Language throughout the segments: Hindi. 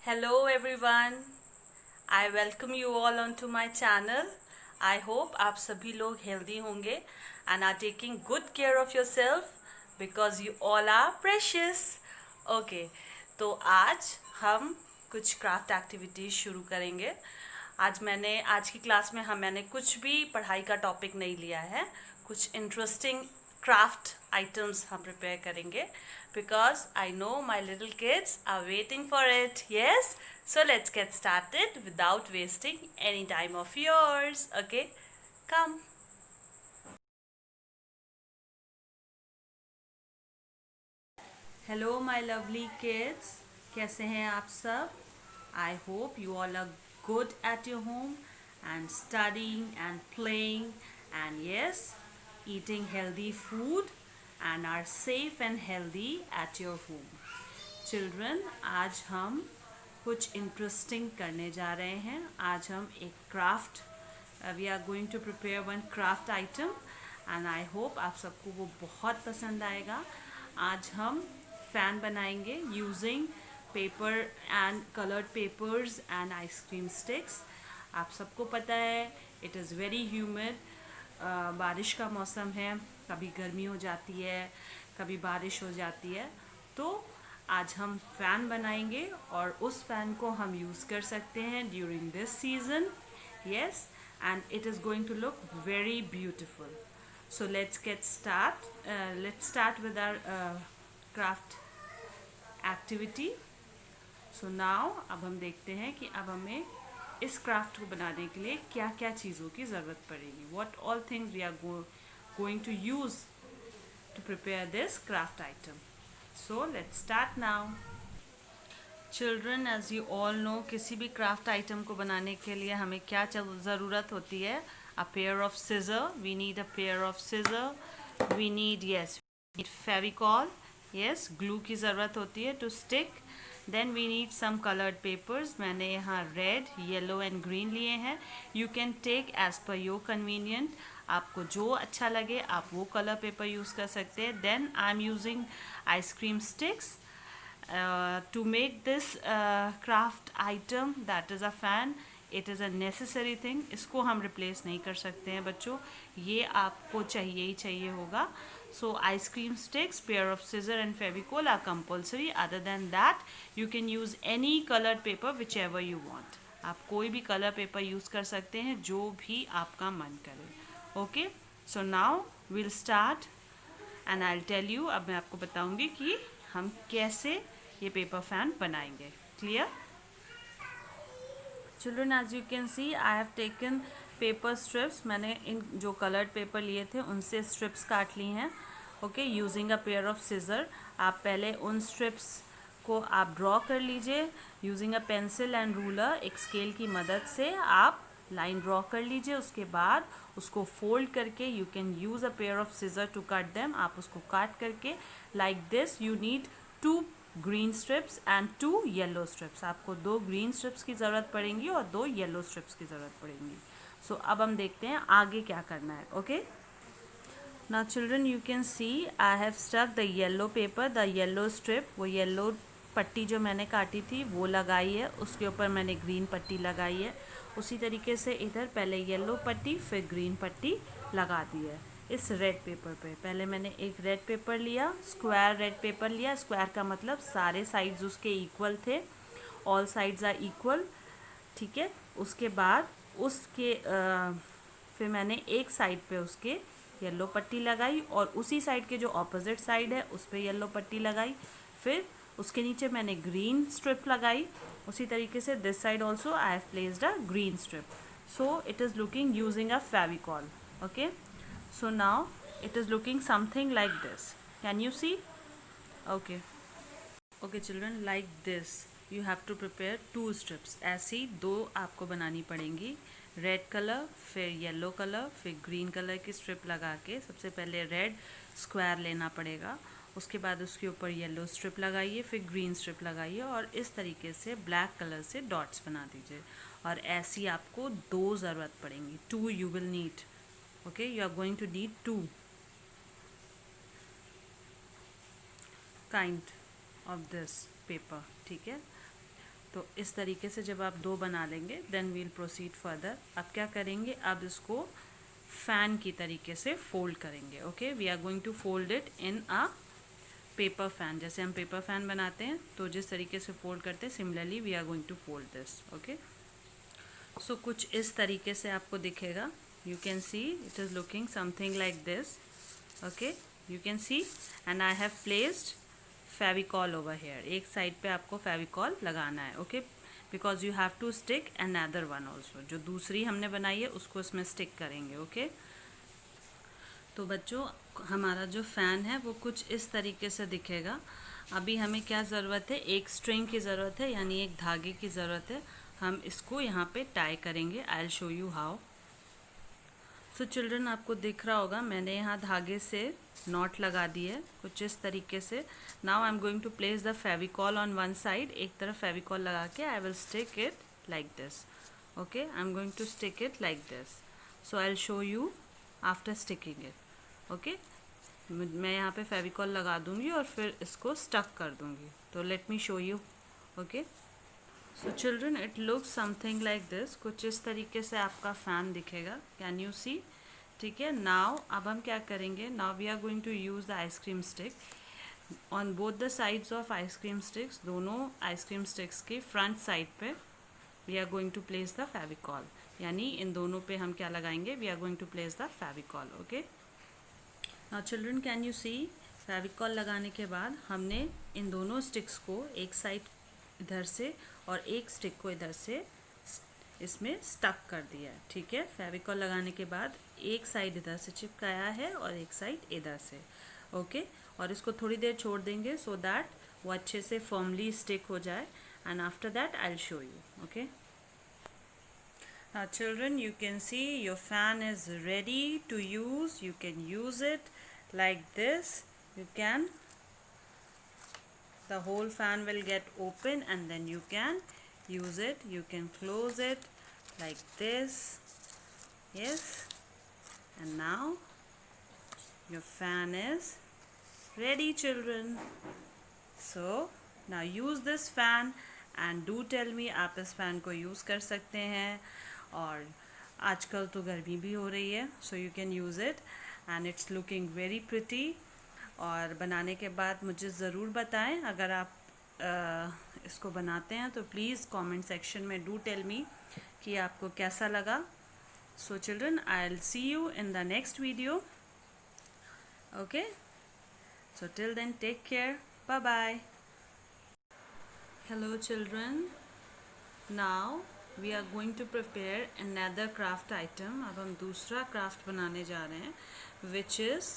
Hello everyone, I welcome you all onto my channel. I hope आप सभी लोग healthy होंगे and are taking good care of yourself because you all are precious. Okay, तो आज हम कुछ क्राफ्ट एक्टिविटीज शुरू करेंगे। आज की क्लास में मैंने कुछ भी पढ़ाई का टॉपिक नहीं लिया है। कुछ इंटरेस्टिंग क्राफ्ट आइटम्स हम प्रिपेयर करेंगे because I know my little kids are waiting for it. Yes, so let's get started without wasting any time of yours. Okay, come. Hello my lovely kids, कैसे हैं आप सब? I hope you all are good at your home and studying and playing and yes, eating healthy food and are safe and healthy at your home. Children, आज हम कुछ इंटरेस्टिंग करने जा रहे हैं। आज हम एक craft we are going to prepare one craft item and I hope आप सबको वो बहुत पसंद आएगा। आज हम फैन बनाएंगे using paper and coloured papers and ice cream sticks. आप सबको पता है इट इज़ वेरी ह्यूमिड, बारिश का मौसम है, कभी गर्मी हो जाती है, कभी बारिश हो जाती है। तो आज हम फ़ैन बनाएंगे और उस फ़ैन को हम यूज़ कर सकते हैं during this season. Yes, and it is going to look very beautiful. So let's start with our craft activity. So now अब हम देखते हैं कि अब हमें इस क्राफ्ट को बनाने के लिए क्या क्या चीज़ों की ज़रूरत पड़ेगी। What all things we are going to use to prepare this craft item. So let's start now. Children, as you all know, किसी भी craft item को बनाने के लिए हमें क्या ज़रूरत होती है? A pair of scissor. We need a pair of scissor. We need Fevicol. Yes, glue की ज़रूरत होती है to stick. Then we need some colored papers. मैंने यहाँ red, yellow and green लिए हैं. You can take as per your convenient. आपको जो अच्छा लगे आप वो कलर पेपर यूज़ कर सकते हैं। Then I am using ice cream sticks to make this craft item that is a fan. It is a necessary thing. इसको हम रिप्लेस नहीं कर सकते हैं बच्चों, ये आपको चाहिए ही चाहिए होगा। So ice cream sticks, pair of scissor and Fevicol are compulsory. Other than that you can use any coloured paper which ever you want. आप कोई भी कलर पेपर यूज़ कर सकते हैं जो भी आपका मन करे। Okay, so now will start and I tell you. अब मैं आपको बताऊंगी कि हम कैसे ये पेपर फैन बनाएंगे। Clear? Children, as you can see I have taken paper strips. मैंने इन जो कलर्ड पेपर लिए थे उनसे स्ट्रिप्स काट ली हैं। Okay, using a pair of scissor. आप पहले उन स्ट्रिप्स को आप ड्रॉ कर लीजिए using a pencil and ruler. एक स्केल की मदद से आप लाइन ड्रॉ कर लीजिए। उसके बाद उसको फोल्ड करके you can use a pair of scissor to cut them. आप उसको काट करके like this you need 2 green strips and 2 yellow strips. आपको 2 ग्रीन स्ट्रिप्स की ज़रूरत पड़ेंगी और 2 येलो स्ट्रिप्स की ज़रूरत पड़ेंगी। सो अब हम देखते हैं आगे क्या करना है। Okay, now children you can see I have stuck the yellow paper, the yellow strip. वो येलो पट्टी जो मैंने काटी थी वो लगाई है, उसके ऊपर मैंने ग्रीन पट्टी लगाई है। उसी तरीके से इधर पहले येलो पट्टी फिर ग्रीन पट्टी लगा दी है इस रेड पेपर पे। पहले मैंने एक रेड पेपर लिया, स्क्वायर रेड पेपर लिया। स्क्वायर का मतलब सारे साइड्स उसके इक्वल थे, ऑल साइड्स आर इक्वल। ठीक है, उसके बाद उसके फिर मैंने एक साइड पे उसके येलो पट्टी लगाई और उसी साइड के जो ऑपोजिट साइड है उस पर येलो पट्टी लगाई। फिर उसके नीचे मैंने ग्रीन स्ट्रिप लगाई। उसी तरीके से this side also I have placed a green strip. So it is looking using a Fevicol. Okay, so now it is looking something like this. Can you see? Okay okay children, like this you have to prepare 2 strips. ऐसी 2 आपको बनानी पड़ेंगी। रेड कलर फिर येलो कलर फिर ग्रीन कलर की स्ट्रिप लगा के सबसे पहले रेड स्क्वायर लेना पड़ेगा। उसके बाद उसके ऊपर येलो स्ट्रिप लगाइए, फिर ग्रीन स्ट्रिप लगाइए और इस तरीके से ब्लैक कलर से डॉट्स बना दीजिए। और ऐसी आपको 2 ज़रूरत पड़ेंगी। 2 you will need. Okay, you are going to need 2 kind of this paper. ठीक है, तो इस तरीके से जब आप 2 बना लेंगे देन वील प्रोसीड फर्दर। अब क्या करेंगे, अब इसको फैन की तरीके से फोल्ड करेंगे। Okay, we are going to fold it in a paper fan. जैसे हम पेपर फैन बनाते हैं तो जिस तरीके से फोल्ड करते हैं, similarly we are going to fold this. Okay, so कुछ इस तरीके से आपको दिखेगा। You can see it is looking something like this. Okay, you can see and I have placed Fevicol over here. एक साइड पे आपको फेविकॉल लगाना है। Okay, because you have to stick another one also. जो दूसरी हमने बनाई है उसको इसमें स्टिक करेंगे। ओके, तो बच्चों हमारा जो फ़ैन है वो कुछ इस तरीके से दिखेगा। अभी हमें क्या ज़रूरत है, एक स्ट्रिंग की ज़रूरत है, यानी एक धागे की ज़रूरत है। हम इसको यहाँ पे टाई करेंगे। आई will show you how. So children, आपको दिख रहा होगा मैंने यहाँ धागे से नॉट लगा दी है कुछ इस तरीके से। Now I am going to place the Fevicol on one side. एक तरफ फेविकॉल लगा के I will stick it like this. Okay, I am going to stick it like this. So I will show you after sticking it. Okay, मैं यहाँ पे फेविकॉल लगा दूँगी और फिर इसको स्टक कर दूँगी। तो let me show you. Okay, so children it looks something like this. कुछ इस तरीके से आपका फ़ैन दिखेगा। Can you see? ठीक है, नाउ अब हम क्या करेंगे, now we are going to use the ice cream stick on both the sides of ice cream sticks. दोनों आइसक्रीम स्टिक्स के फ्रंट साइड पे we are going to place the Fevicol, यानी इन दोनों पे हम क्या लगाएंगे, we are going to place the Fevicol. Okay, now children can you see, Fevicol लगाने के बाद हमने इन दोनों स्टिक्स को एक साइड इधर से और एक स्टिक को इधर से इसमें स्टक कर दिया है। ठीक है, फेविकॉल लगाने के बाद एक साइड इधर से चिपकाया है और एक साइड इधर से। ओके, और इसको थोड़ी देर छोड़ देंगे सो दैट वो अच्छे से फर्मली स्टिक हो जाए। And after that I will show you. Okay, now children you can see your fan is ready to use. You can use it like this. You can, the whole fan will get open and then you can use it. You can close it like this. Yes, and now your fan is ready children. So now use this fan and do tell me आप इस फ़ैन को यूज़ कर सकते हैं। और आजकल तो गर्मी भी हो रही है, so you can use it and it's looking very pretty. और बनाने के बाद मुझे ज़रूर बताएं। अगर आप इसको बनाते हैं तो प्लीज़ कमेंट सेक्शन में डू टेल मी कि आपको कैसा लगा। So children, I will see you in the next video. Okay, so till then take care, bye bye. Hello children, now we are going to prepare another craft item. अब हम दूसरा क्राफ्ट बनाने जा रहे हैं, विच इज़,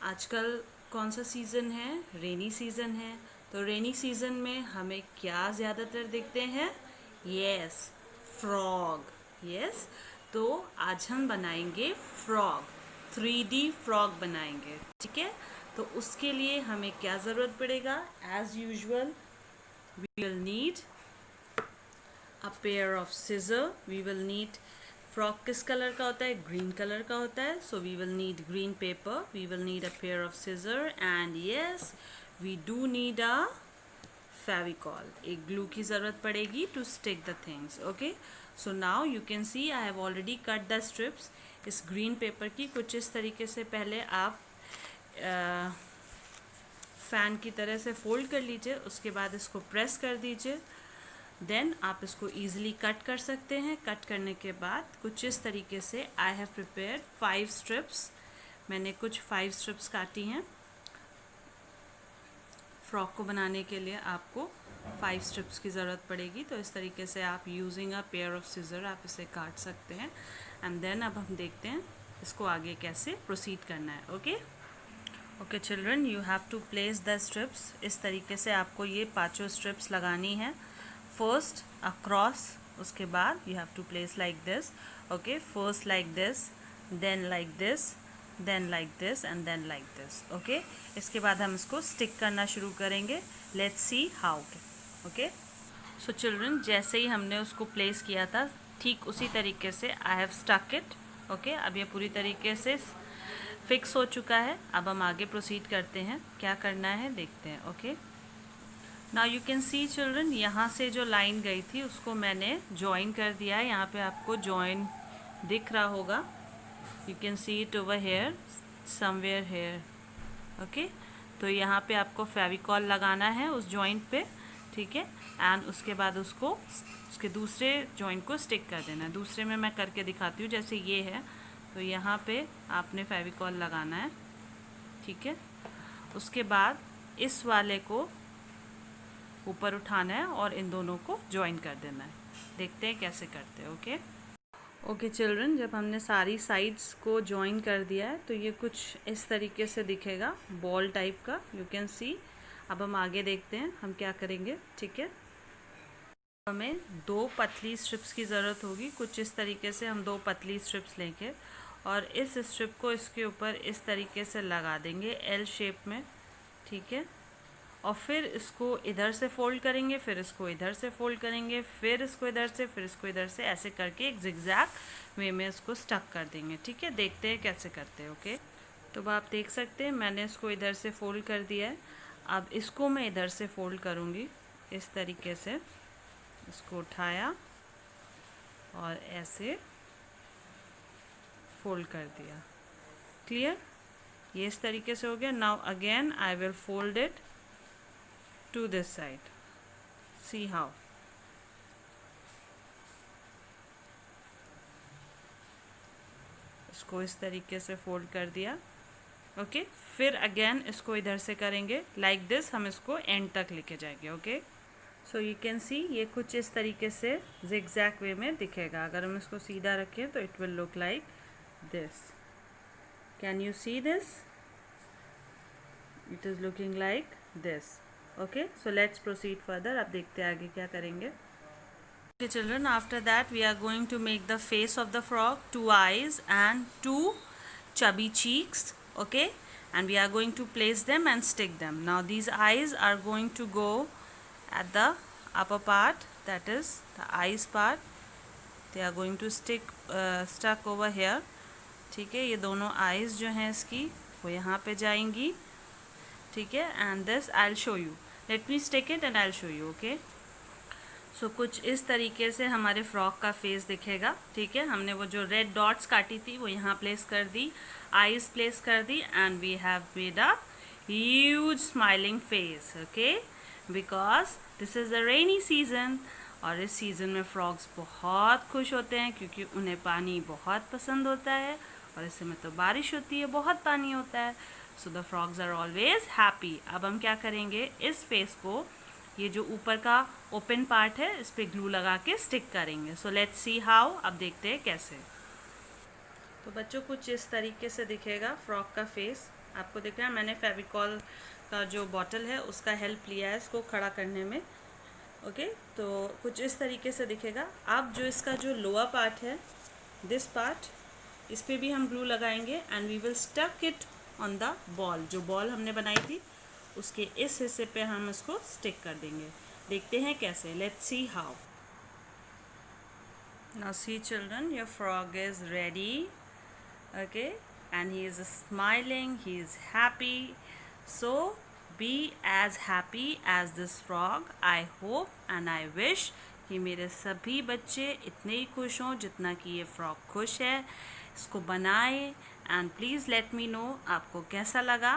आजकल कौन सा सीज़न है, रेनी सीज़न है। तो रेनी सीज़न में हमें क्या ज़्यादातर दिखते हैं, यस, फ्रॉग। यस, तो आज हम बनाएंगे फ्रॉग, 3D फ्रॉग बनाएंगे। ठीक है, तो उसके लिए हमें क्या ज़रूरत पड़ेगा, as usual we will need a pair of scissor. We will need, frock किस कलर का होता है, ग्रीन कलर का होता है, so we will need green paper. We will need a pair of scissor and yes, we do need a Fevicol. एक ग्लू की ज़रूरत पड़ेगी to stick the things. Okay, so now you can see I have already cut the strips. इस ग्रीन पेपर की कुछ इस तरीके से पहले आप फ़ैन की तरह से फोल्ड कर लीजिए, उसके बाद इसको प्रेस कर दीजिए। देन आप इसको ईज़िली कट कर सकते हैं। कट करने के बाद कुछ इस तरीके से आई हैव प्रिपेयर्ड 5 स्ट्रिप्स। मैंने कुछ 5 स्ट्रिप्स काटी हैं। फ्रॉक को बनाने के लिए आपको 5 स्ट्रिप्स की ज़रूरत पड़ेगी। तो इस तरीके से आप using a pair of scissor आप इसे काट सकते हैं। एंड देन अब हम देखते हैं इसको आगे कैसे प्रोसीड करना है। Okay, okay children, you have to place the strips. इस तरीके से आपको ये 5 स्ट्रिप्स लगानी है। फर्स्ट अक्रॉस, उसके बाद you have to place like this. Okay, first like this, then like this, then like this and then like this. Okay, इसके बाद हम इसको स्टिक करना शुरू करेंगे। Let's see how. Okay, so children, जैसे ही हमने उसको प्लेस किया था ठीक उसी तरीके से I have stuck it. Okay, अब ये पूरी तरीके से फिक्स हो चुका है। अब हम आगे प्रोसीड करते हैं, क्या करना है देखते हैं। Okay, now you can C children, यहाँ से जो लाइन गई थी उसको मैंने ज्वाइन कर दिया है। यहाँ पे आपको ज्वाइन दिख रहा होगा, you can see it over here, somewhere here. Okay, तो यहाँ पे आपको फेविकॉल लगाना है उस जॉइंट पे, ठीक है, एंड उसके बाद उसको उसके दूसरे जॉइंट को स्टिक कर देना है। दूसरे में मैं करके दिखाती हूँ, जैसे ये है तो यहाँ पे आपने फेविकॉल लगाना है, ठीक है। उसके बाद इस वाले को ऊपर उठाना है और इन दोनों को ज्वाइन कर देना है। देखते हैं कैसे करते हैं। ओके ओके चिल्ड्रन, जब हमने सारी साइड्स को ज्वाइन कर दिया है तो ये कुछ इस तरीके से दिखेगा, बॉल टाइप का, यू कैन सी। अब हम आगे देखते हैं हम क्या करेंगे, ठीक है। हमें 2 पतली स्ट्रिप्स की ज़रूरत होगी, कुछ इस तरीके से हम 2 पतली स्ट्रिप्स लेंगे और इस स्ट्रिप को इसके ऊपर इस तरीके से लगा देंगे एल शेप में, ठीक है। और फिर इसको इधर से फोल्ड करेंगे, फिर इसको इधर से फोल्ड करेंगे, फिर इसको इधर से, फिर इसको इधर से, ऐसे करके एक जिगजैग वे में इसको स्टक कर देंगे, ठीक है। देखते हैं कैसे करते हैं। ओके, तो अब आप देख सकते हैं मैंने इसको इधर से फोल्ड कर दिया है। अब इसको मैं इधर से फोल्ड करूँगी इस तरीके से, इसको उठाया और ऐसे फोल्ड कर दिया। क्लियर, ये इस तरीके से हो गया। Now again I will fold it to this side, see how। इसको इस तरीके से फोल्ड कर दिया। ओके, फिर अगेन इसको इधर से करेंगे लाइक दिस, हम इसको एंड तक लेके जाएंगे। ओके, सो यू कैन सी ये कुछ इस तरीके से zigzag वे में दिखेगा। अगर हम इसको सीधा रखें तो it will look like this. Can you see this? It is looking like this. Okay, so let's proceed further. अब देखते हैं आगे क्या करेंगे। Okay children, after that we are going to make the face of the frog, 2 eyes and 2 chubby cheeks. Okay, and we are going to place them and stick them. Now these eyes are going to go at the upper part, that is the eyes part. They are going to stuck over here. ठीक है, ये दोनों eyes जो हैं इसकी वो यहाँ पे जाएंगी, ठीक है। And this I will show you, let me stick it and I will show you. Okay, so कुछ इस तरीके से हमारे फ्रॉक का फेस दिखेगा, ठीक है। हमने वो जो रेड डॉट्स काटी थी वो यहाँ प्लेस कर दी, आईज प्लेस कर दी, and we have made a huge smiling face. Okay, because this is the rainy season, और इस सीज़न में फ्रॉग्स बहुत खुश होते हैं क्योंकि उन्हें पानी बहुत पसंद होता है, और इस समय तो बारिश होती है, बहुत पानी होता है। So the frogs are always happy. अब हम क्या करेंगे, इस फेस को, ये जो ऊपर का ओपन पार्ट है, इस पर ग्लू लगा के स्टिक करेंगे। So let's see how. अब देखते हैं कैसे। तो बच्चों कुछ इस तरीके से दिखेगा फ्रॉक का फेस। आपको दिख रहा है मैंने फेविकॉल का जो बॉटल है उसका हेल्प लिया है इसको खड़ा करने में। ओके, तो कुछ इस तरीके से दिखेगा। अब जो इसका जो लोअर पार्ट है, दिस पार्ट, इस पर भी हम ग्लू लगाएंगे and we will stuck it on the ball. जो बॉल हमने बनाई थी उसके इस हिस्से पे हम इसको स्टिक कर देंगे। देखते हैं कैसे, let's see how. Now see children, your frog is ready. Okay, and he is smiling, he is happy. So be as happy as this frog. I hope and I wish कि मेरे सभी बच्चे इतने ही खुश हों जितना कि ये फ्रॉग खुश है। इसको बनाएं and please let me know आपको कैसा लगा।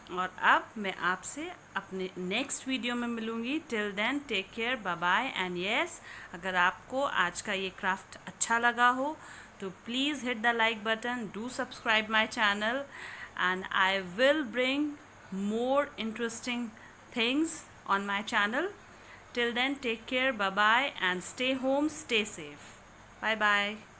और अब मैं आपसे अपने नेक्स्ट वीडियो में मिलूँगी। Till then take care, bye bye and yes, अगर आपको आज का ये क्राफ्ट अच्छा लगा हो तो please hit the like button, do subscribe my channel, and I will bring more interesting things on my channel. Till then, take care, bye bye, and stay home, stay safe. Bye bye.